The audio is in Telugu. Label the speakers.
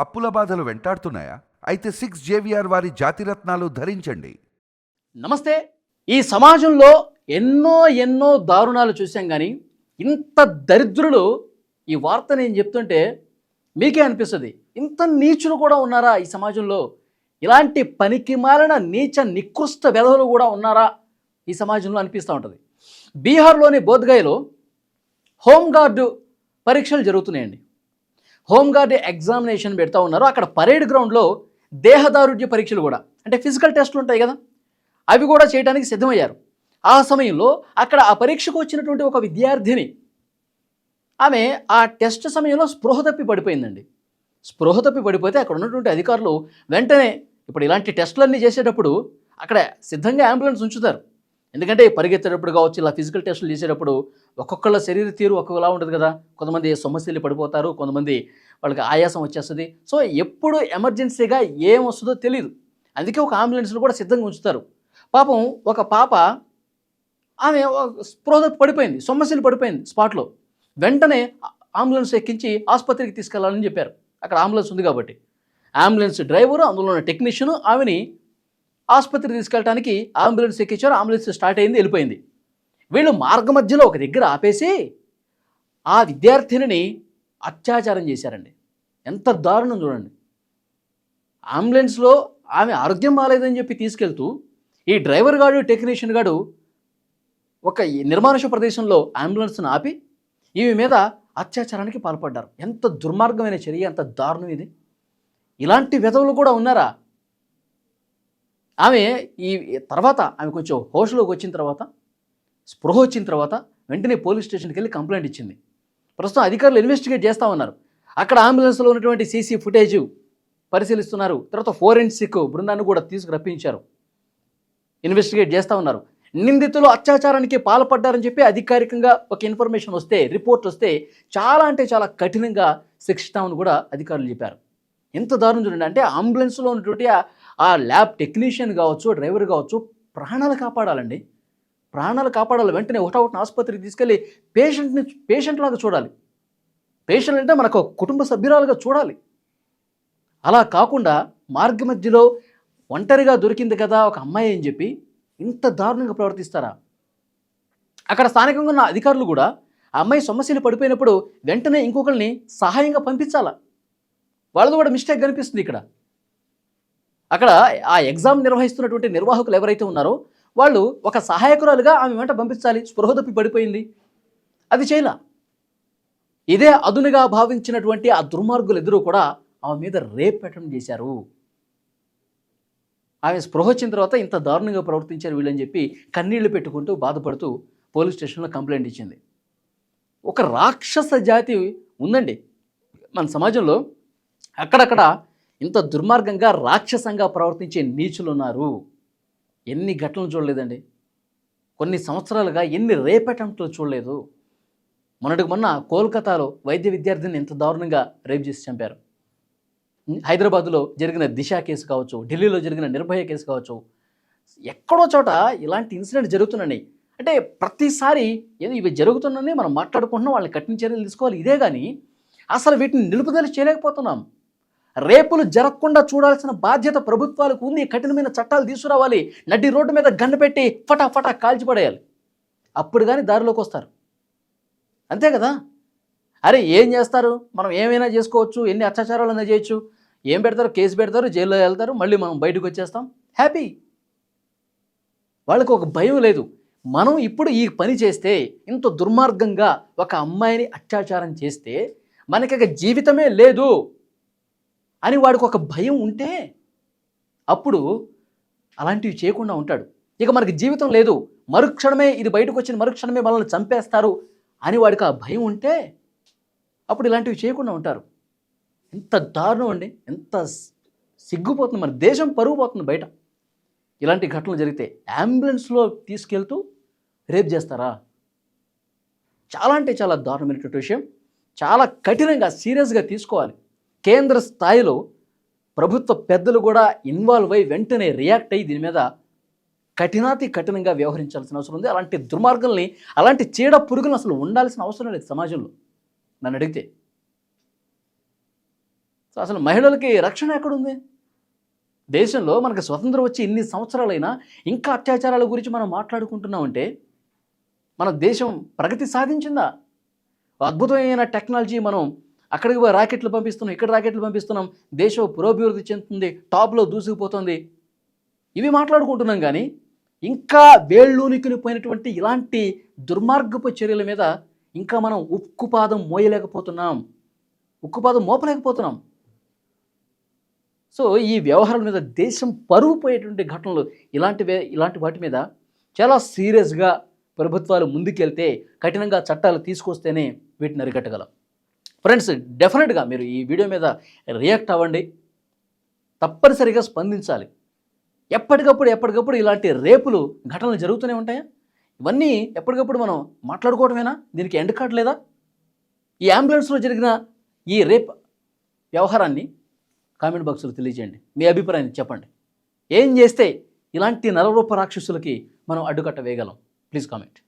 Speaker 1: అప్పుల బాధలు వెంటాడుతున్నాయా? అయితే 6 జేవిఆర్ వారి జాతిరత్నాలు ధరించండి.
Speaker 2: నమస్తే. ఈ సమాజంలో ఎన్నో దారుణాలు చూసాం కానీ ఇంత దరిద్రులు ఈ వార్త నేను చెప్తుంటే మీకే అనిపిస్తుంది, ఇంత నీచులు కూడా ఉన్నారా ఈ సమాజంలో? ఇలాంటి పనికిమాలిన నీచ నికృష్ట వెధవలు కూడా ఉన్నారా ఈ సమాజంలో అనిపిస్తూ ఉంటుంది. బీహార్లోని బోధ్గయలో హోంగార్డు పరీక్షలు జరుగుతున్నాయండి. హోంగార్డ్ ఎగ్జామినేషన్ పెడతా ఉన్నారు. అక్కడ పరేడ్ గ్రౌండ్లో దేహదారుఢ్య పరీక్షలు కూడా, అంటే ఫిజికల్ టెస్టులు ఉంటాయి కదా, అవి కూడా చేయడానికి సిద్ధమయ్యారు. ఆ సమయంలో అక్కడ ఆ పరీక్షకు వచ్చినటువంటి ఒక విద్యార్థిని, ఆమె ఆ టెస్ట్ సమయంలో స్పృహ తప్పి పడిపోయిందండి. స్పృహ తప్పి పడిపోతే అక్కడ ఉన్నటువంటి అధికారులు వెంటనే, ఇప్పుడు ఇలాంటి టెస్టులన్నీ చేసేటప్పుడు అక్కడ సిద్ధంగా అంబులెన్స్ ఉంచుతారు. ఎందుకంటే పరిగెత్తేటప్పుడు కావచ్చు, ఇలా ఫిజికల్ టెస్టులు చేసేటప్పుడు ఒక్కొక్కళ్ళ శరీర తీరు ఒక్కొక్కలా ఉంటుంది కదా. కొంతమంది సొమ్మసిల్లి పడిపోతారు, కొంతమంది వాళ్ళకి ఆయాసం వచ్చేస్తుంది. సో ఎప్పుడు ఎమర్జెన్సీగా ఏం వస్తుందో తెలియదు. అందుకే ఒక అంబులెన్స్ను కూడా సిద్ధంగా ఉంచుతారు. పాపం ఒక పాప, ఆమె స్పృహ పడిపోయింది, సొమ్మసిల్లి పడిపోయింది స్పాట్లో. వెంటనే అంబులెన్స్ ఎక్కించి ఆసుపత్రికి తీసుకెళ్లాలని చెప్పారు. అక్కడ అంబులెన్స్ ఉంది కాబట్టి అంబులెన్స్ డ్రైవరు, అందులో ఉన్న టెక్నీషియను ఆమెని ఆసుపత్రికి తీసుకెళ్ళడానికి అంబులెన్స్ ఎక్కించారు. అంబులెన్స్ స్టార్ట్ అయింది, వెళ్ళిపోయింది. వీళ్ళు మార్గ మధ్యలో ఒక దగ్గర ఆపేసి ఆ విద్యార్థినిని అత్యాచారం చేశారండి. ఎంత దారుణం చూడండి. అంబులెన్స్లో ఆమె ఆరోగ్యం బాగాలేదని చెప్పి తీసుకెళ్తూ ఈ డ్రైవర్ గాడు, టెక్నీషియన్ గాడు ఒక నిర్మానుష ప్రదేశంలో అంబులెన్స్ను ఆపి ఈమె మీద అత్యాచారానికి పాల్పడ్డారు. ఎంత దుర్మార్గమైన చర్య, ఎంత దారుణం ఇది. ఇలాంటి వెధవులు కూడా ఉన్నారా? ఆమె ఈ తర్వాత ఆమె కొంచెం హోష్లోకి వచ్చిన తర్వాత, స్పృహ వచ్చిన తర్వాత వెంటనే పోలీస్ స్టేషన్కి వెళ్ళి కంప్లైంట్ ఇచ్చింది. ప్రస్తుతం అధికారులు ఇన్వెస్టిగేట్ చేస్తూ ఉన్నారు. అక్కడ అంబులెన్స్లో ఉన్నటువంటి సీసీ ఫుటేజ్ పరిశీలిస్తున్నారు. తర్వాత ఫోరెన్సిక్ బృందాన్ని కూడా రప్పించారు. ఇన్వెస్టిగేట్ చేస్తూ ఉన్నారు. నిందితులు అత్యాచారానికి పాల్పడ్డారని చెప్పి అధికారికంగా ఒక ఇన్ఫర్మేషన్ వస్తే, రిపోర్ట్ వస్తే చాలా అంటే చాలా కఠినంగా శిక్షిస్తామని కూడా అధికారులు చెప్పారు. ఎంత దారుణం చూడండి. అంటే అంబులెన్స్లో ఉన్నటువంటి ఆ ల్యాబ్ టెక్నీషియన్ కావచ్చు, డ్రైవర్ కావచ్చు, ప్రాణాలు కాపాడాలండి. ప్రాణాలు కాపాడాలి. వెంటనే ఒకటొకటి ఆసుపత్రికి తీసుకెళ్ళి పేషెంట్ లాగా చూడాలి. పేషెంట్ అంటే మనకు కుటుంబ సభ్యురాలుగా చూడాలి. అలా కాకుండా మార్గ మధ్యలో ఒంటరిగా దొరికింది కదా ఒక అమ్మాయి అని చెప్పి ఇంత దారుణంగా ప్రవర్తిస్తారా? అక్కడ స్థానికంగా ఉన్న అధికారులు కూడా ఆ అమ్మాయి సమస్యలు పడిపోయినప్పుడు వెంటనే ఇంకొకరిని సహాయంగా పంపించాలా. వాళ్ళది కూడా మిస్టేక్ కనిపిస్తుంది ఇక్కడ. అక్కడ ఆ ఎగ్జామ్ నిర్వహిస్తున్నటువంటి నిర్వాహకులు ఎవరైతే ఉన్నారో వాళ్ళు ఒక సహాయకురాలుగా ఆమె వెంట పంపించాలి. స్పృహ తప్పి పడిపోయింది, అది చేయలా. ఇదే అదునుగా భావించినటువంటి ఆ దుర్మార్గులు ఎదురు కూడా ఆమె మీద రేప్ అటెంప్ట్ చేశారు. ఆమె స్పృహ వచ్చిన తర్వాత ఇంత దారుణంగా ప్రవర్తించారు వీళ్ళని చెప్పి కన్నీళ్లు పెట్టుకుంటూ బాధపడుతూ పోలీస్ స్టేషన్లో కంప్లైంట్ ఇచ్చింది. ఒక రాక్షస జాతి ఉందండి మన సమాజంలో. అక్కడక్కడ ఇంత దుర్మార్గంగా రాక్షసంగా ప్రవర్తించే నీచులు ఉన్నారు. ఎన్ని ఘటనలు చూడలేదండి. కొన్ని సంవత్సరాలుగా ఎన్ని రేప్ అటెంప్ట్లు చూడలేదు. మొన్నటికి మొన్న కోల్కతాలో వైద్య విద్యార్థిని ఎంత దారుణంగా రేప్ చేసి చంపారు. హైదరాబాద్లో జరిగిన దిశ కేసు కావచ్చు, ఢిల్లీలో జరిగిన నిర్భయ కేసు కావచ్చు, ఎక్కడో చోట ఇలాంటి ఇన్సిడెంట్ జరుగుతున్నాయి. అంటే ప్రతిసారి ఏదో ఇవి జరుగుతున్నాయని మనం మాట్లాడుకుంటున్నాం, వాళ్ళని కఠిన చర్యలు తీసుకోవాలి, ఇదే కానీ అసలు వీటిని నిలుపుదల చేయలేకపోతున్నాం. రేపులు జరగకుండా చూడాల్సిన బాధ్యత ప్రభుత్వాలకు ఉంది. కఠినమైన చట్టాలు తీసుకురావాలి. నడి రోడ్డు మీద గన్ను పెట్టి ఫటాఫటా కాల్చిపడేయాలి. అప్పుడు కానీ దారిలోకి వస్తారు. అంతే కదా. అరే ఏం చేస్తారు, మనం ఏమైనా చేసుకోవచ్చు, ఎన్ని అత్యాచారాలైనా చేయొచ్చు, ఏం పెడతారు, కేసు పెడతారు, జైల్లో వెళ్తారు, మళ్ళీ మనం బయటకు వచ్చేస్తాం, హ్యాపీ. వాళ్ళకు ఒక భయం లేదు. మనం ఇప్పుడు ఈ పని చేస్తే, ఇంత దుర్మార్గంగా ఒక అమ్మాయిని అత్యాచారం చేస్తే మనకి జీవితమే లేదు అని వాడికి ఒక భయం ఉంటే అప్పుడు అలాంటివి చేయకుండా ఉంటాడు. ఇక మనకి జీవితం లేదు, మరుక్షణమే ఇది బయటకు వచ్చిన మరుక్షణమే మనల్ని చంపేస్తారు అని వాడికి ఆ భయం ఉంటే అప్పుడు ఇలాంటివి చేయకుండా ఉంటారు. ఎంత దారుణం అండి, ఎంత సిగ్గుపోతుంది, మన దేశం పరుగు పోతుంది బయట ఇలాంటి ఘటనలు జరిగితే. అంబులెన్స్లో తీసుకెళ్తూ రేప్ చేస్తారా? చాలా అంటే చాలా దారుణమైనటువంటి విషయం. చాలా కఠినంగా సీరియస్గా తీసుకోవాలి. కేంద్ర స్థాయిలో ప్రభుత్వ పెద్దలు కూడా ఇన్వాల్వ్ అయ్యి వెంటనే రియాక్ట్ అయ్యి దీని మీద కఠినంగా వ్యవహరించాల్సిన అవసరం ఉంది. అలాంటి దుర్మార్గుల్ని, అలాంటి చీడ పురుగులను అసలు ఉండాల్సిన అవసరం లేదు సమాజంలో నన్ను అడిగితే. సో అసలు మహిళలకి రక్షణ ఎక్కడుంది? దేశంలో మనకు స్వతంత్రం వచ్చి ఇన్ని సంవత్సరాలైనా ఇంకా అత్యాచారాల గురించి మనం మాట్లాడుకుంటున్నామంటే మన దేశం ప్రగతి సాధించిందా? అద్భుతమైన టెక్నాలజీ, మనం అక్కడికి పోయి రాకెట్లు పంపిస్తున్నాం, ఇక్కడ రాకెట్లు పంపిస్తున్నాం, దేశం పురోభివృద్ధి చెందుతుంది, టాప్లో దూసుకుపోతుంది, ఇవి మాట్లాడుకుంటున్నాం. కానీ ఇంకా వేళ్ళూనికిని పోయినటువంటి ఇలాంటి దుర్మార్గపు చర్యల మీద ఇంకా మనం ఉక్కుపాదం మోపలేకపోతున్నాం. సో ఈ వ్యవహారాల మీద దేశం పరువు పోయేటువంటి ఘటనలు ఇలాంటి వాటి మీద చాలా సీరియస్గా ప్రభుత్వాలు ముందుకెళ్తే, కఠినంగా చట్టాలు తీసుకొస్తేనే వీటిని అరికట్టగలం. ఫ్రెండ్స్, డెఫినెట్గా మీరు ఈ వీడియో మీద రియాక్ట్ అవ్వండి, తప్పనిసరిగా స్పందించాలి. ఎప్పటికప్పుడు ఇలాంటి రేపులు ఘటనలు జరుగుతూనే ఉంటాయా? ఇవన్నీ ఎప్పటికప్పుడు మనం మాట్లాడుకోవడమేనా? దీనికి ఎండ్ కార్డ్ లేదా? ఈ అంబులెన్స్లో జరిగిన ఈ రేప్ వ్యవహారాన్ని కామెంట్ బాక్స్లో తెలియజేయండి, మీ అభిప్రాయాన్ని చెప్పండి. ఏం చేస్తే ఇలాంటి నరరూప రాక్షసులకి మనం అడ్డుకట్ట వేయగలం? Please comment.